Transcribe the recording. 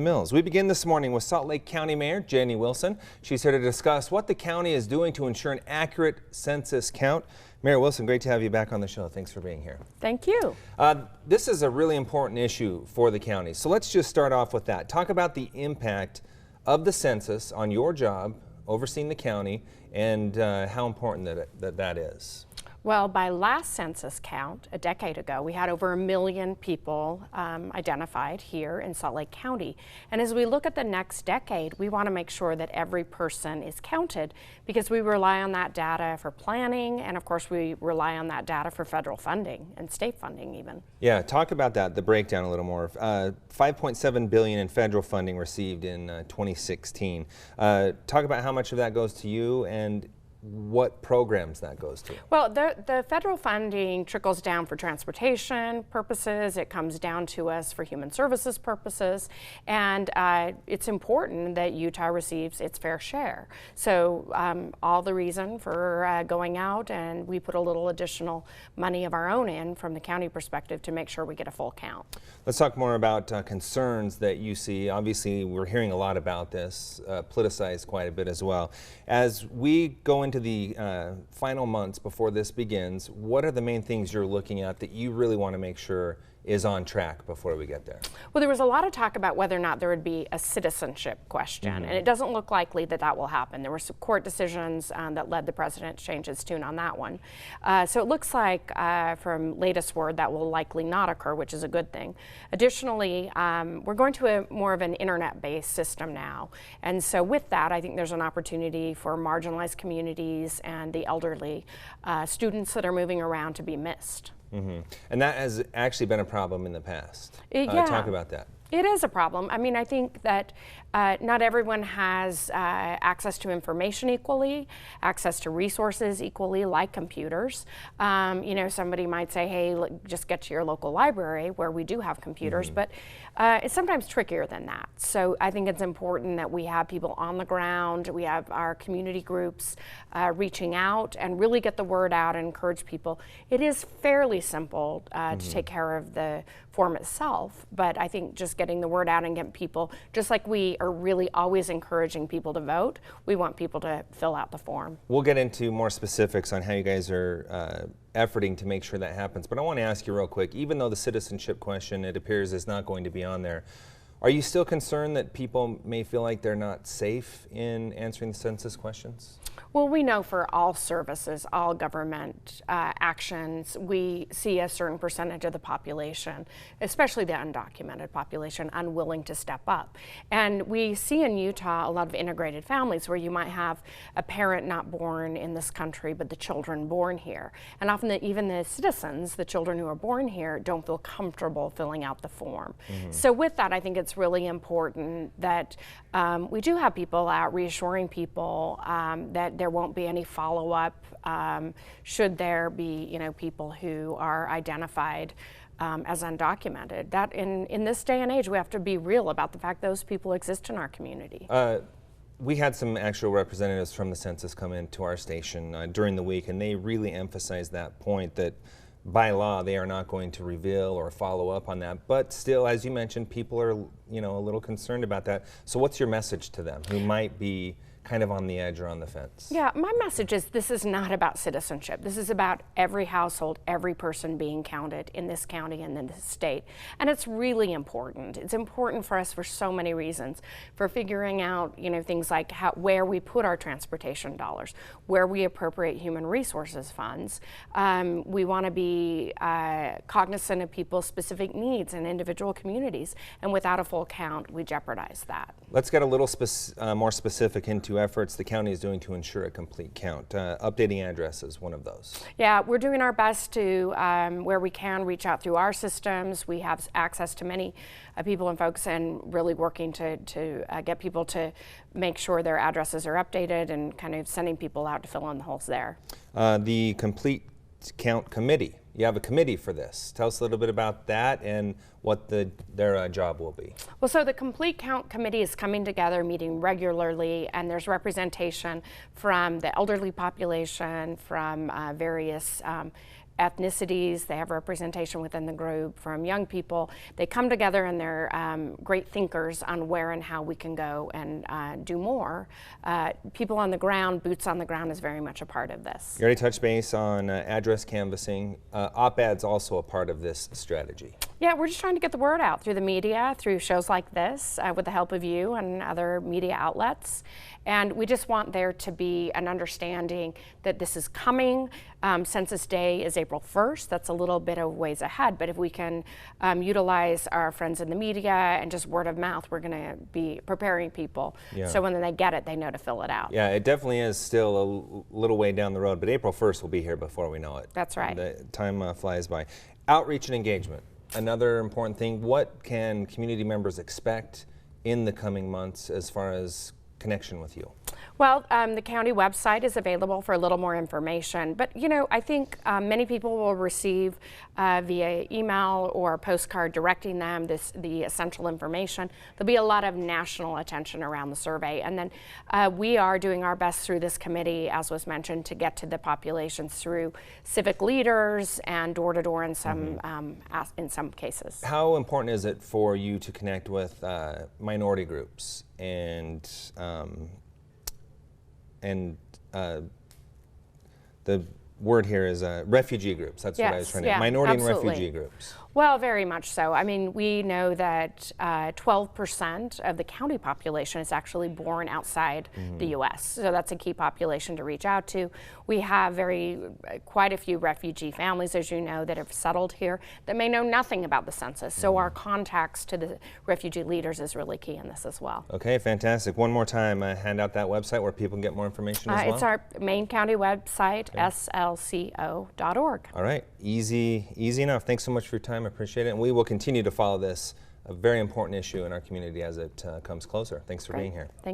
Mills. We begin this morning with Salt Lake County Mayor Jenny Wilson. She's here to discuss what the county is doing to ensure an accurate census count. Mayor Wilson, great to have you back on the show. Thanks for being here. Thank you. This is a really important issue for the county. So let's just start off with that. Talk about the impact of the census on your job overseeing the county and how important that is. Well, by last census count, a decade ago, we had over 1 million people identified here in Salt Lake County. And as we look at the next decade, we want to make sure that every person is counted because we rely on that data for planning, and of course we rely on that data for federal funding and state funding even. Yeah, talk about that, the breakdown a little more. $5.7 billion in federal funding received in 2016. Talk about how much of that goes to you and what programs that goes to. Well, the federal funding trickles down for transportation purposes. It comes down to us for human services purposes, and it's important that Utah receives its fair share. So all the reason for going out, and we put a little additional money of our own in from the county perspective to make sure we get a full count. Let's talk more about concerns that you see. Obviously, we're hearing a lot about this, politicized quite a bit as well. As we go into the final months before this begins, what are the main things you're looking at that you really want to make sure is on track before we get there? Well, there was a lot of talk about whether or not there would be a citizenship question, and it doesn't look likely that that will happen. There were some court decisions that led the president to change his tune on that one. So it looks like from latest word that will likely not occur, which is a good thing. Additionally, we're going to more of an internet-based system now, and so with that, I think there's an opportunity for marginalized communities and the elderly students that are moving around to be missed. And that has actually been a problem in the past. Yeah. Talk about that. It is a problem. I mean, I think that not everyone has access to information equally, access to resources equally, like computers. You know, somebody might say, hey, just get to your local library where we do have computers, but it's sometimes trickier than that. So I think it's important that we have people on the ground, we have our community groups reaching out and really get the word out and encourage people. It is fairly simple to take care of the form itself, but I think just getting the word out and getting people, just like we are really always encouraging people to vote, we want people to fill out the form. We'll get into more specifics on how you guys are efforting to make sure that happens, but I want to ask you real quick, even though the citizenship question, it appears, is not going to be on there, are you still concerned that people may feel like they're not safe in answering the census questions? Well, we know for all services, all government actions, we see a certain percentage of the population, especially the undocumented population, unwilling to step up. And we see in Utah a lot of integrated families where you might have a parent not born in this country, but the children born here. And often even the citizens, the children who are born here, don't feel comfortable filling out the form. So with that, I think it's really important that we do have people out reassuring people that there won't be any follow-up should there be, you know, people who are identified as undocumented. That in this day and age, we have to be real about the fact those people exist in our community. We had some actual representatives from the census come into our station during the week, and they really emphasized that point that by law they are not going to reveal or follow up on that, but still, as you mentioned, people are, you know, a little concerned about that. So what's your message to them who might be kind of on the edge or on the fence? Yeah, my message is this is not about citizenship. This is about every household, every person being counted in this county and in this state. And it's really important. It's important for us for so many reasons. For figuring out, you know, things like where we put our transportation dollars, where we appropriate human resources funds. We want to be cognizant of people's specific needs and individual communities. And without a full count, we jeopardize that. Let's get a little more specific into efforts the county is doing to ensure a complete count. Updating addresses, one of those. Yeah, we're doing our best to, where we can, reach out through our systems. We have access to many people and folks, and really working to get people to make sure their addresses are updated and kind of sending people out to fill in the holes there. The Complete Count Committee. You have a committee for this. Tell us a little bit about that and what their job will be. Well, so the Complete Count Committee is coming together, meeting regularly, and there's representation from the elderly population, from various ethnicities, they have representation within the group from young people. They come together and they're great thinkers on where and how we can go and do more. People on the ground, boots on the ground is very much a part of this. You already touched base on address canvassing. Op-ed's also a part of this strategy. Yeah, we're just trying to get the word out through the media, through shows like this, with the help of you and other media outlets. And we just want there to be an understanding that this is coming. Census Day is April 1st. That's a little bit of ways ahead. But if we can utilize our friends in the media and just word of mouth, we're going to be preparing people. Yeah. So when they get it, they know to fill it out. Yeah, it definitely is still a little way down the road, but April 1st will be here before we know it. That's right. The time flies by. Outreach and engagement. Another important thing, what can community members expect in the coming months as far as connection with you? Well, the county website is available for a little more information, but you know, I think many people will receive via email or postcard directing them the essential information. There'll be a lot of national attention around the survey, and then we are doing our best through this committee, as was mentioned, to get to the populations through civic leaders and door to door in some cases. How important is it for you to connect with minority groups and the word here is refugee groups. That's what I was trying to. Yeah, minority absolutely. and refugee groups. Well, very much so. I mean, we know that 12% of the county population is actually born outside the U.S., so that's a key population to reach out to. We have quite a few refugee families, as you know, that have settled here that may know nothing about the census. So our contacts to the refugee leaders is really key in this as well. Okay, fantastic. One more time, hand out that website where people can get more information as well. It's our main county website, slco.org. All right, easy enough. Thanks so much for your time. I appreciate it. And we will continue to follow this, a very important issue in our community as it comes closer. Thanks for being here. Thank you.